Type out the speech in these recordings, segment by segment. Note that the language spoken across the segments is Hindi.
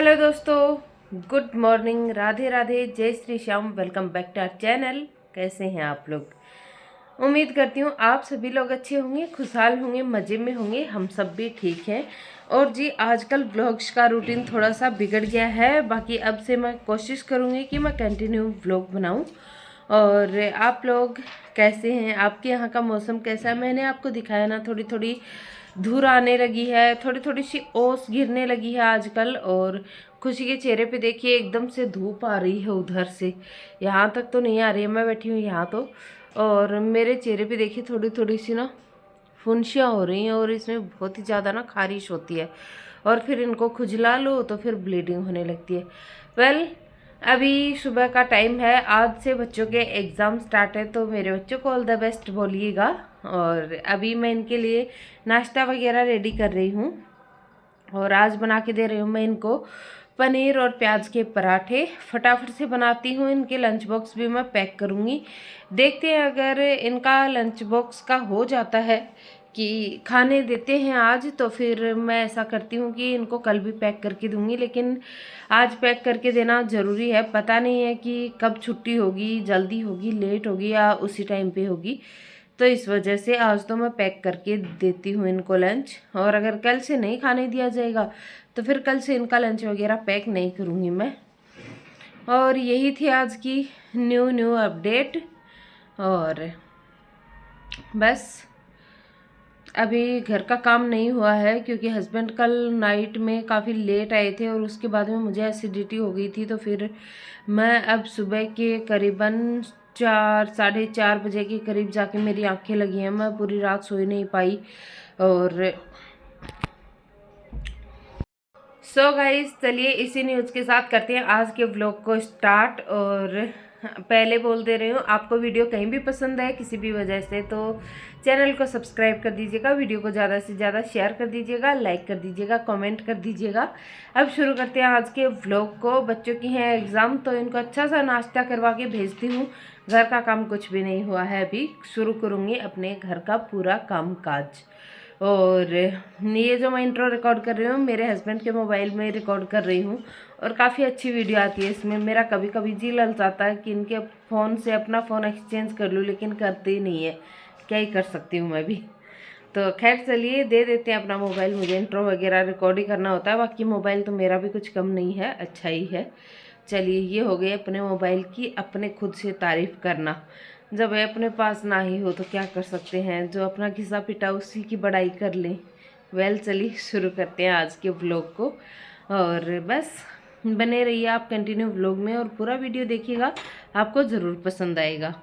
हेलो दोस्तों, गुड मॉर्निंग, राधे राधे, जय Shri Shyam. Welcome back to our channel. कैसे हैं आप लोग? उम्मीद करती हूँ आप सभी लोग अच्छे होंगे, खुशहाल होंगे, मज़े में होंगे। हम सब भी ठीक हैं। और जी आजकल व्लॉग्स का रूटीन थोड़ा सा बिगड़ गया है। बाकी अब से मैं कोशिश करूँगी कि मैं कंटिन्यू व्लॉग बनाऊँ। और आप लोग कैसे हैं? आपके यहाँ का मौसम कैसा है? मैंने आपको दिखाया ना, थोड़ी थोड़ी धूल आने लगी है, थोड़ी थोड़ी सी ओस गिरने लगी है आजकल। और खुशी के चेहरे पे देखिए एकदम से धूप आ रही है उधर से। यहाँ तक तो नहीं आ रही है, मैं बैठी हूँ यहाँ तो। और मेरे चेहरे पे देखिए थोड़ी थोड़ी सी ना फुंसियाँ हो रही हैं और इसमें बहुत ही ज़्यादा ना खारिश होती है। और फिर इनको खुजला लो तो फिर ब्लीडिंग होने लगती है। वेल, अभी सुबह का टाइम है, आज से बच्चों के एग्ज़ाम स्टार्ट है, तो मेरे बच्चों को ऑल द बेस्ट बोलिएगा। और अभी मैं इनके लिए नाश्ता वगैरह रेडी कर रही हूँ। और आज बना के दे रही हूँ मैं इनको पनीर और प्याज के पराठे। फटाफट से बनाती हूँ, इनके लंच बॉक्स भी मैं पैक करूँगी। देखते हैं अगर इनका लंच बॉक्स का हो जाता है कि खाने देते हैं आज, तो फिर मैं ऐसा करती हूँ कि इनको कल भी पैक करके दूँगी। लेकिन आज पैक करके देना ज़रूरी है, पता नहीं है कि कब छुट्टी होगी, जल्दी होगी, लेट होगी या उसी टाइम पे होगी। तो इस वजह से आज तो मैं पैक करके देती हूँ इनको लंच। और अगर कल से नहीं खाने दिया जाएगा तो फिर कल से इनका लंच वगैरह पैक नहीं करूँगी मैं। और यही थी आज की न्यू अपडेट। और बस अभी घर का काम नहीं हुआ है क्योंकि हस्बैंड कल नाइट में काफ़ी लेट आए थे और उसके बाद में मुझे एसिडिटी हो गई थी। तो फिर मैं अब सुबह के करीबन 4 साढ़े 4 बजे के करीब जाके मेरी आंखें लगी हैं, मैं पूरी रात सोई नहीं पाई। और सो गाइस, चलिए इसी न्यूज़ के साथ करते हैं आज के व्लॉग को स्टार्ट। और पहले बोल दे रही हूँ, आपको वीडियो कहीं भी पसंद है किसी भी वजह से तो चैनल को सब्सक्राइब कर दीजिएगा, वीडियो को ज़्यादा से ज़्यादा शेयर कर दीजिएगा, लाइक कर दीजिएगा, कमेंट कर दीजिएगा। अब शुरू करते हैं आज के व्लॉग को। बच्चों की हैं एग्ज़ाम, तो इनको अच्छा सा नाश्ता करवा के भेजती हूँ। घर का काम कुछ भी नहीं हुआ है, अभी शुरू करूँगी अपने घर का पूरा काम काज। और ये जो मैं इंट्रो रिकॉर्ड कर रही हूँ मेरे हस्बैंड के मोबाइल में रिकॉर्ड कर रही हूँ। और काफ़ी अच्छी वीडियो आती है इसमें। मेरा कभी कभी जी ललचाता है कि इनके फ़ोन से अपना फ़ोन एक्सचेंज कर लूँ, लेकिन करते ही नहीं है, क्या ही कर सकती हूँ मैं भी। तो खैर चलिए दे देते हैं अपना मोबाइल, मुझे इंट्रो वगैरह रिकॉर्ड ही करना होता है। बाकी मोबाइल तो मेरा भी कुछ कम नहीं है, अच्छा ही है। चलिए, ये हो गई अपने मोबाइल की अपने खुद से तारीफ़ करना। जब ये अपने पास ना ही हो तो क्या कर सकते हैं, जो अपना घिसा पिटा उसी की बड़ाई कर लें। वेल, चलिए शुरू करते हैं आज के व्लॉग को। और बस बने रहिए आप कंटिन्यू व्लॉग में और पूरा वीडियो देखिएगा, आपको ज़रूर पसंद आएगा।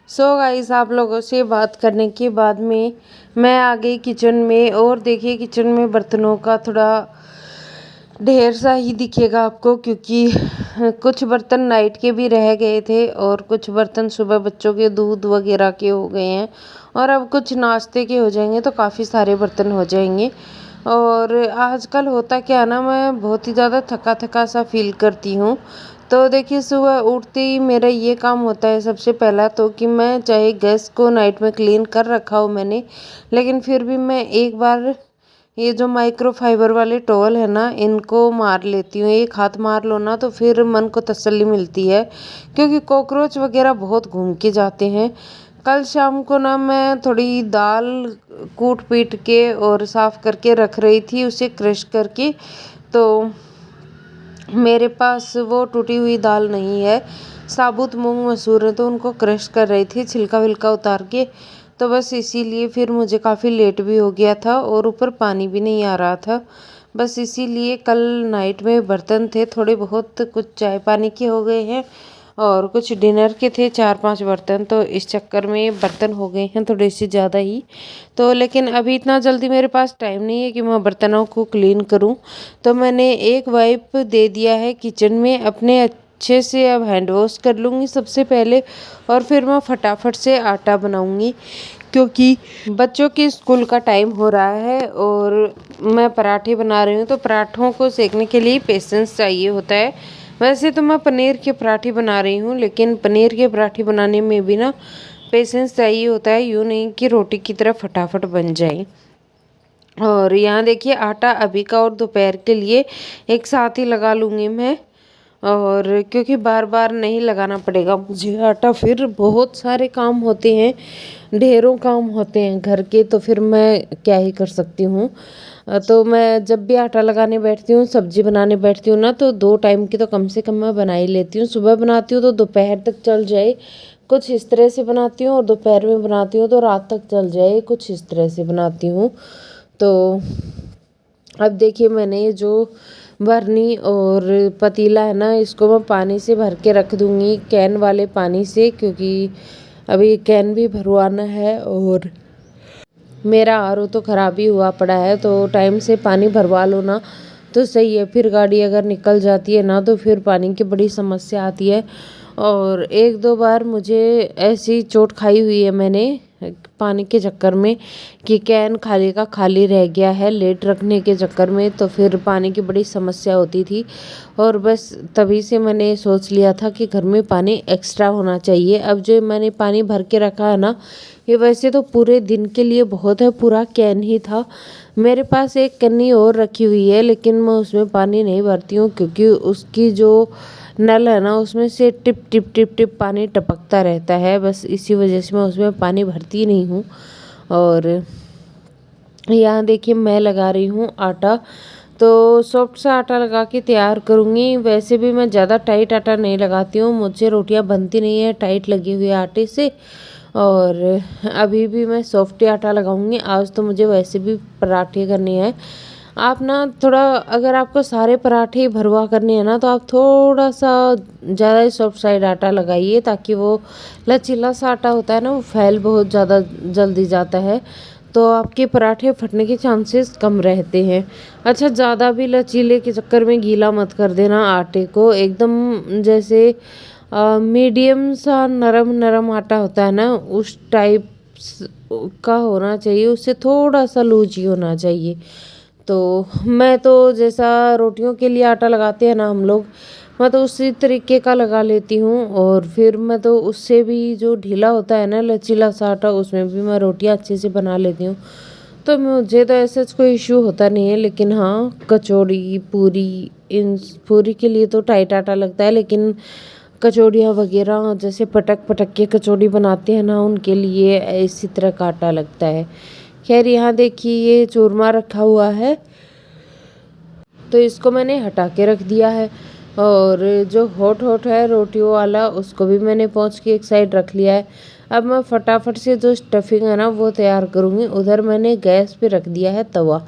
सो गाइस, आप लोगों से बात करने के बाद में मैं आ गई किचन में। और देखिए किचन में बर्तनों का थोड़ा ढेर सा ही दिखेगा आपको, क्योंकि कुछ बर्तन नाइट के भी रह गए थे और कुछ बर्तन सुबह बच्चों के दूध वगैरह के हो गए हैं और अब कुछ नाश्ते के हो जाएंगे, तो काफ़ी सारे बर्तन हो जाएंगे। और आजकल होता क्या ना, मैं बहुत ही ज़्यादा थका थका सा फील करती हूँ। तो देखिए सुबह उठते ही मेरा ये काम होता है सबसे पहला तो, कि मैं चाहे गैस को नाइट में क्लीन कर रखा हो मैंने, लेकिन फिर भी मैं एक बार ये जो माइक्रो फाइबर वाले टॉवल है ना, इनको मार लेती हूँ। एक हाथ मार लो ना तो फिर मन को तसल्ली मिलती है, क्योंकि कॉकरोच वगैरह बहुत घूम के जाते हैं। कल शाम को ना मैं थोड़ी दाल कूट पीट के और साफ़ करके रख रही थी, उसे क्रश करके। तो मेरे पास वो टूटी हुई दाल नहीं है, साबुत मूंग मसूर है, तो उनको क्रश कर रही थी छिलका विलका उतार के। तो बस इसीलिए फिर मुझे काफ़ी लेट भी हो गया था और ऊपर पानी भी नहीं आ रहा था। बस इसीलिए कल नाइट में बर्तन थे थोड़े बहुत, कुछ चाय पानी के हो गए हैं और कुछ डिनर के थे 4-5 बर्तन। तो इस चक्कर में बर्तन हो गए हैं थोड़े से ज़्यादा ही। तो लेकिन अभी इतना जल्दी मेरे पास टाइम नहीं है कि मैं बर्तनों को क्लीन करूं। तो मैंने एक वाइप दे दिया है किचन में अपने, अच्छे से अब हैंड वॉश कर लूँगी सबसे पहले और फिर मैं फटाफट से आटा बनाऊँगी, क्योंकि बच्चों के स्कूल का टाइम हो रहा है। और मैं पराठे बना रही हूँ, तो पराठों को सेकने के लिए पेशेंस चाहिए होता है। वैसे तो मैं पनीर के पराठे बना रही हूँ, लेकिन पनीर के पराठे बनाने में भी ना पेशेंस चाहिए होता है, यूँ नहीं कि रोटी की तरह फटाफट बन जाए। और यहाँ देखिए आटा अभी का और दोपहर के लिए एक साथ ही लगा लूँगी मैं। और क्योंकि बार बार नहीं लगाना पड़ेगा मुझे आटा, फिर बहुत सारे काम होते हैं, ढेरों काम होते हैं घर के, तो फिर मैं क्या ही कर सकती हूँ। तो मैं जब भी आटा लगाने बैठती हूँ, सब्जी बनाने बैठती हूँ ना, तो 2 टाइम की तो कम से कम मैं बना ही लेती हूँ। सुबह बनाती हूँ तो दोपहर तक चल जाए, कुछ इस तरह से बनाती हूँ, और दोपहर में बनाती हूँ तो रात तक चल जाए, कुछ इस तरह से बनाती हूँ। तो अब देखिए मैंने ये जो बरनी और पतीला है ना, इसको मैं पानी से भर के रख दूँगी, कैन वाले पानी से, क्योंकि अभी कैन भी भरवाना है और मेरा आरओ तो ख़राब ही हुआ पड़ा है। तो टाइम से पानी भरवा लो ना तो सही है, फिर गाड़ी अगर निकल जाती है ना तो फिर पानी की बड़ी समस्या आती है। और 1-2 बार मुझे ऐसी चोट खाई हुई है मैंने पानी के चक्कर में, कि कैन खाली का खाली रह गया है लेट रखने के चक्कर में, तो फिर पानी की बड़ी समस्या होती थी। और बस तभी से मैंने सोच लिया था कि घर में पानी एक्स्ट्रा होना चाहिए। अब जो मैंने पानी भर के रखा है ना, ये वैसे तो पूरे दिन के लिए बहुत है, पूरा कैन ही था। मेरे पास एक कन्नी और रखी हुई है, लेकिन मैं उसमें पानी नहीं भरती हूँ, क्योंकि उसकी जो नल है ना, उसमें से टिप टिप टिप टिप पानी टपकता रहता है। बस इसी वजह से मैं उसमें पानी भरती नहीं हूँ। और यहाँ देखिए मैं लगा रही हूँ आटा, तो सॉफ्ट सा आटा लगा के तैयार करूँगी। वैसे भी मैं ज़्यादा टाइट आटा नहीं लगाती हूँ, मुझसे रोटियाँ बनती नहीं है टाइट लगे हुए आटे से। और अभी भी मैं सॉफ्ट ही आटा लगाऊंगी। आज तो मुझे वैसे भी पराठे करने हैं। आप ना थोड़ा, अगर आपको सारे पराठे भरवा करने हैं ना, तो आप थोड़ा सा ज़्यादा ही सॉफ्ट साइड आटा लगाइए, ताकि वो लचीला सा आटा होता है ना, वो फैल बहुत ज़्यादा जल्दी जाता है, तो आपके पराठे फटने के चांसेस कम रहते हैं। अच्छा, ज़्यादा भी लचीले के चक्कर में गीला मत कर देना आटे को, एकदम जैसे मीडियम सा नरम नरम आटा होता है ना, उस टाइप का होना चाहिए, उससे थोड़ा सा लूज ही होना चाहिए। तो मैं तो जैसा रोटियों के लिए आटा लगाते हैं ना हम लोग, मैं तो उसी तरीके का लगा लेती हूँ। और फिर मैं तो उससे भी जो ढीला होता है ना, लचीला सा आटा, उसमें भी मैं रोटियाँ अच्छे से बना लेती हूँ। तो मुझे तो ऐसा कोई इशू होता नहीं है। लेकिन हाँ, कचौड़ी, पूरी, इन पूरी के लिए तो टाइट आटा लगता है, लेकिन कचौड़ियाँ वगैरह जैसे पटक पटक के कचौड़ी बनाते हैं ना, उनके लिए इसी तरह का आटा लगता है। खैर, यहाँ देखिए ये चूरमा रखा हुआ है, तो इसको मैंने हटा के रख दिया है। और जो हॉट हॉट है रोटियों वाला, उसको भी मैंने पोंछ के एक साइड रख लिया है। अब मैं फटाफट से जो स्टफिंग है ना, वो तैयार करूँगी। उधर मैंने गैस पे रख दिया है तवा,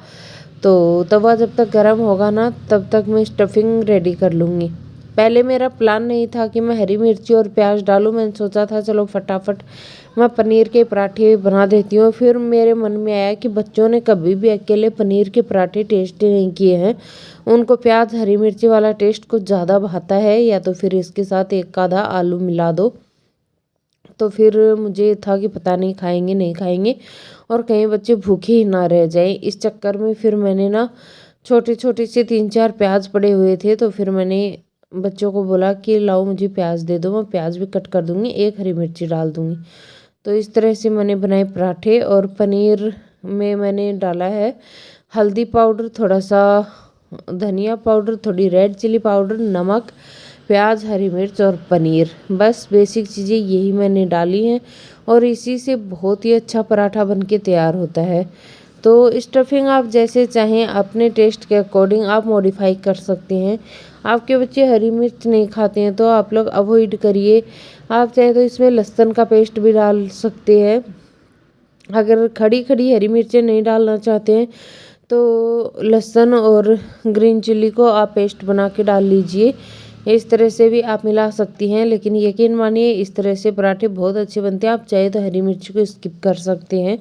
तो तवा जब तक गर्म होगा ना, तब तक मैं स्टफिंग रेडी कर लूँगी। पहले मेरा प्लान नहीं था कि मैं हरी मिर्ची और प्याज डालूँ, मैंने सोचा था चलो फटाफट मैं पनीर के पराठे बना देती हूँ। फिर मेरे मन में आया कि बच्चों ने कभी भी अकेले पनीर के पराठे टेस्ट नहीं किए हैं, उनको प्याज हरी मिर्ची वाला टेस्ट कुछ ज़्यादा भाता है, या तो फिर इसके साथ एक आधा आलू मिला दो। तो फिर मुझे था कि पता नहीं खाएंगे नहीं खाएंगे, और कहीं बच्चे भूखे ही ना रह जाएं। इस चक्कर में फिर मैंने ना छोटे छोटे से 3-4 प्याज पड़े हुए थे, तो फिर मैंने बच्चों को बोला कि लाओ मुझे प्याज दे दो, मैं प्याज भी कट कर दूंगी, एक हरी मिर्ची डाल दूंगी। तो इस तरह से मैंने बनाए पराठे। और पनीर में मैंने डाला है हल्दी पाउडर, थोड़ा सा धनिया पाउडर, थोड़ी रेड चिली पाउडर, नमक, प्याज, हरी मिर्च और पनीर। बस बेसिक चीज़ें यही मैंने डाली हैं, और इसी से बहुत ही अच्छा पराठा बन के तैयार होता है। तो स्टफिंग आप जैसे चाहें अपने टेस्ट के अकॉर्डिंग आप मॉडिफाई कर सकते हैं। आपके बच्चे हरी मिर्च नहीं खाते हैं तो आप लोग अवॉइड करिए। आप चाहे तो इसमें लहसुन का पेस्ट भी डाल सकते हैं। अगर खड़ी खड़ी हरी मिर्चें नहीं डालना चाहते हैं तो लहसुन और ग्रीन चिल्ली को आप पेस्ट बना के डाल लीजिए। इस तरह से भी आप मिला सकती हैं, लेकिन यकीन मानिए इस तरह से पराठे बहुत अच्छे बनते हैं। आप चाहे तो हरी मिर्च को स्किप कर सकते हैं।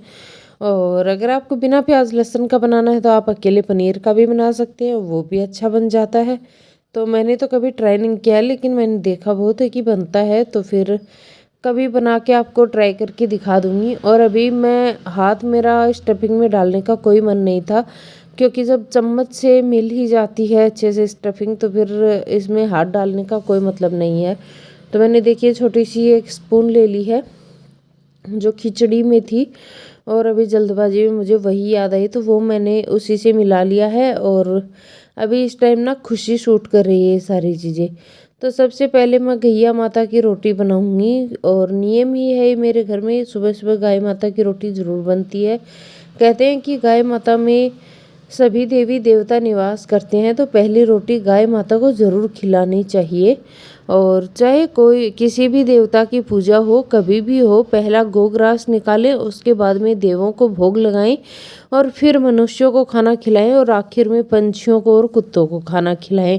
और अगर आपको बिना प्याज लहसुन का बनाना है तो आप अकेले पनीर का भी बना सकते हैं, वो भी अच्छा बन जाता है। तो मैंने तो कभी ट्राई नहीं किया, लेकिन मैंने देखा बहुत है कि बनता है, तो फिर कभी बना के आपको ट्राई करके दिखा दूंगी। और अभी मैं हाथ मेरा स्टफिंग में डालने का कोई मन नहीं था, क्योंकि जब चम्मच से मिल ही जाती है अच्छे से स्टफिंग, तो फिर इसमें हाथ डालने का कोई मतलब नहीं है। तो मैंने देखिए छोटी सी एक स्पून ले ली है जो खिचड़ी में थी, और अभी जल्दबाजी में मुझे वही याद आई तो वो मैंने उसी से मिला लिया है। और अभी इस टाइम ना खुशी शूट कर रही है ये सारी चीज़ें। तो सबसे पहले मैं गैया माता की रोटी बनाऊंगी और नियम ही है मेरे घर में सुबह सुबह गाय माता की रोटी ज़रूर बनती है। कहते हैं कि गाय माता में सभी देवी देवता निवास करते हैं तो पहली रोटी गाय माता को ज़रूर खिलानी चाहिए। और चाहे कोई किसी भी देवता की पूजा हो कभी भी हो, पहला गोग्रास निकालें, उसके बाद में देवों को भोग लगाएं और फिर मनुष्यों को खाना खिलाएं और आखिर में पंछियों को और कुत्तों को खाना खिलाएं।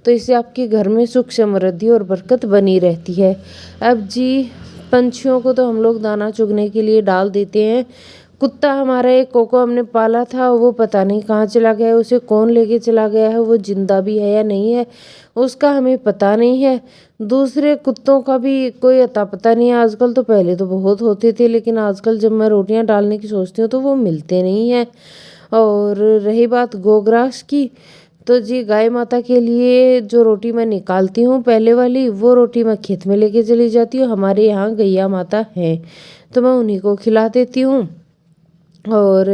तो इससे आपके घर में सुख समृद्धि और बरकत बनी रहती है। अब जी, पंछियों को तो हम लोग दाना चुगने के लिए डाल देते हैं। कुत्ता हमारा एक कोको हमने पाला था, वो पता नहीं कहाँ चला गया है, उसे कौन लेके चला गया है, वो जिंदा भी है या नहीं है उसका हमें पता नहीं है। दूसरे कुत्तों का भी कोई अता पता नहीं है आजकल। तो पहले तो बहुत होते थे लेकिन आजकल जब मैं रोटियां डालने की सोचती हूँ तो वो मिलते नहीं हैं। और रही बात गोग्रास की, तो जी गाय माता के लिए जो रोटी मैं निकालती हूँ पहले वाली, वो रोटी मैं खेत में लेके चली जाती हूँ। हमारे यहाँ गैया माता है तो मैं उन्हीं को खिला देती हूँ। और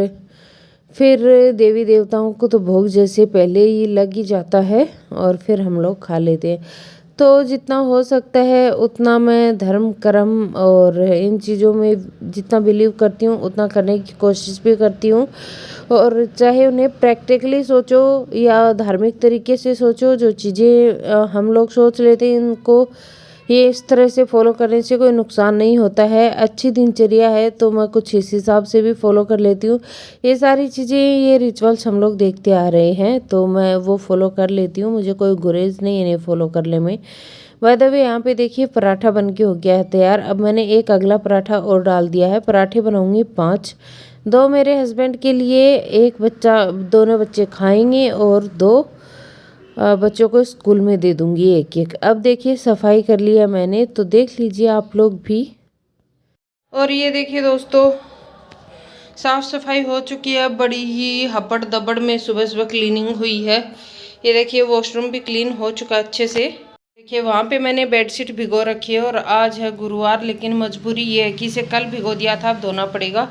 फिर देवी देवताओं को तो भोग जैसे पहले ही लग ही जाता है और फिर हम लोग खा लेते हैं। तो जितना हो सकता है उतना मैं धर्म कर्म और इन चीज़ों में जितना बिलीव करती हूँ उतना करने की कोशिश भी करती हूँ। और चाहे उन्हें प्रैक्टिकली सोचो या धार्मिक तरीके से सोचो, जो चीज़ें हम लोग सोच लेते हैं इनको ये इस तरह से फॉलो करने से कोई नुकसान नहीं होता है। अच्छी दिनचर्या है तो मैं कुछ इस हिसाब से भी फॉलो कर लेती हूँ। ये सारी चीज़ें, ये रिचुअल्स हम लोग देखते आ रहे हैं तो मैं वो फॉलो कर लेती हूँ। मुझे कोई गुरेज नहीं है इन्हें फॉलो करने में। बाय द वे, यहाँ पे देखिए पराठा बन के हो गया है तैयार। अब मैंने एक अगला पराठा और डाल दिया है। पराठे बनाऊंगी 5, 2 मेरे हस्बैंड के लिए, एक बच्चा, दोनों बच्चे खाएंगे और 2 बच्चों को स्कूल में दे दूंगी एक एक। अब देखिए सफाई कर लिया मैंने तो देख लीजिए आप लोग भी। और ये देखिए दोस्तों, साफ सफाई हो चुकी है। बड़ी ही हपड़ दबड़ में सुबह सुबह क्लीनिंग हुई है। ये देखिए वॉशरूम भी क्लीन हो चुका अच्छे से। देखिए वहाँ पे मैंने बेडशीट भिगो रखी है और आज है गुरुवार, लेकिन मजबूरी ये है कि इसे कल भिगो दिया था, अब धोना पड़ेगा।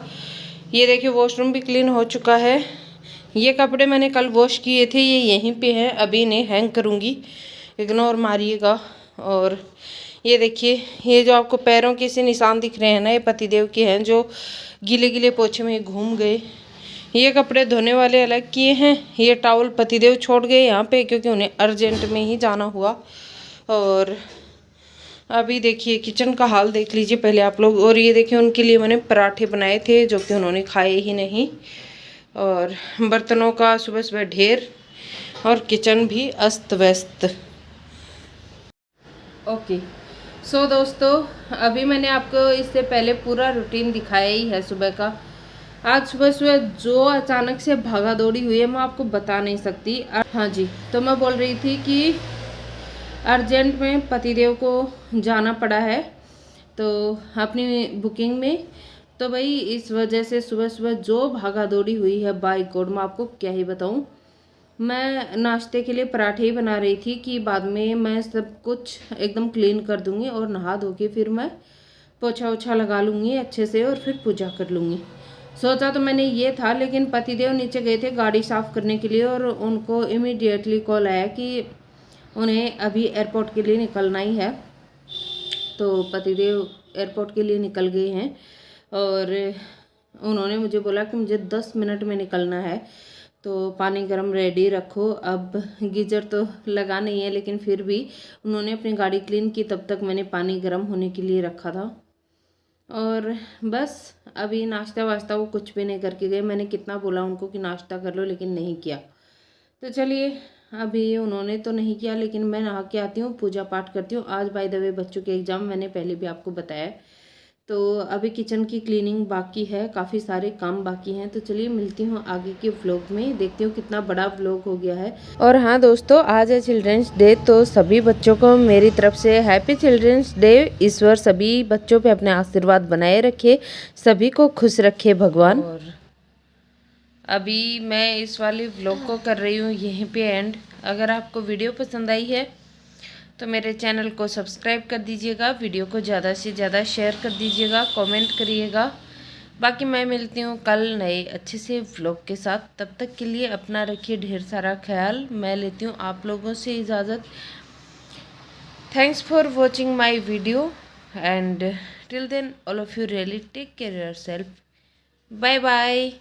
ये देखिए वॉशरूम भी क्लीन हो चुका है। ये कपड़े मैंने कल वॉश किए थे, ये यहीं पे हैं, अभी इन्हें हैंग करूँगी, इग्नोर मारिएगा। और ये देखिए, ये जो आपको पैरों के से निशान दिख रहे हैं ना, ये पतिदेव के हैं जो गीले गीले पोछे में घूम गए। ये कपड़े धोने वाले अलग किए हैं। ये टॉवल पतिदेव छोड़ गए यहाँ पे क्योंकि उन्हें अर्जेंट में ही जाना हुआ। और अभी देखिए किचन का हाल देख लीजिए पहले आप लोग। और ये देखिए उनके लिए मैंने पराठे बनाए थे जो कि उन्होंने खाए ही नहीं। और बर्तनों का सुबह सुबह ढेर और किचन भी अस्त व्यस्त। ओके सो दोस्तों, अभी मैंने आपको इससे पहले पूरा रूटीन दिखाया ही है सुबह का। आज सुबह सुबह जो अचानक से भागा दौड़ी हुई है मैं आपको बता नहीं सकती। हाँ जी, तो मैं बोल रही थी कि अर्जेंट में पतिदेव को जाना पड़ा है तो अपनी बुकिंग में, तो भाई इस वजह से सुबह सुबह जो भागा दौड़ी हुई है बाय गॉड मैं आपको क्या ही बताऊं। मैं नाश्ते के लिए पराठे ही बना रही थी कि बाद में मैं सब कुछ एकदम क्लीन कर दूंगी और नहा धो के फिर मैं पोछा ओछा लगा लूँगी अच्छे से और फिर पूजा कर लूँगी। सोचा तो मैंने ये था, लेकिन पतिदेव नीचे गए थे गाड़ी साफ़ करने के लिए और उनको इमीडिएटली कॉल आया कि उन्हें अभी एयरपोर्ट के लिए निकलना ही है। तो पतिदेव एयरपोर्ट के लिए निकल गए हैं और उन्होंने मुझे बोला कि मुझे 10 मिनट में निकलना है तो पानी गर्म रेडी रखो। अब गीजर तो लगा नहीं है लेकिन फिर भी उन्होंने अपनी गाड़ी क्लीन की, तब तक मैंने पानी गर्म होने के लिए रखा था। और बस अभी नाश्ता वास्ता वो कुछ भी नहीं करके गए। मैंने कितना बोला उनको कि नाश्ता कर लो लेकिन नहीं किया। तो चलिए, अभी उन्होंने तो नहीं किया लेकिन मैं नहा के आती हूँ, पूजा पाठ करती हूँ। आज बाय द वे बच्चों के एग्ज़ाम, मैंने पहले भी आपको बताया। तो अभी किचन की क्लीनिंग बाकी है, काफ़ी सारे काम बाकी हैं। तो चलिए मिलती हूँ आगे के व्लॉग में, देखती हूँ कितना बड़ा व्लॉग हो गया है। और हाँ दोस्तों, आज है चिल्ड्रंस डे, तो सभी बच्चों को मेरी तरफ से हैप्पी चिल्ड्रंस डे। ईश्वर सभी बच्चों पे अपने आशीर्वाद बनाए रखे, सभी को खुश रखे भगवान। और अभी मैं इस वाले व्लॉग को कर रही हूँ यहीं पे एंड। अगर आपको वीडियो पसंद आई है तो मेरे चैनल को सब्सक्राइब कर दीजिएगा, वीडियो को ज़्यादा से ज़्यादा शेयर कर दीजिएगा, कमेंट करिएगा बाकी मैं मिलती हूँ कल नए अच्छे से व्लॉग के साथ। तब तक के लिए अपना रखिए ढेर सारा ख्याल। मैं लेती हूँ आप लोगों से इजाज़त। Thanks for watching my video and till then all of you really take care your self. Bye bye.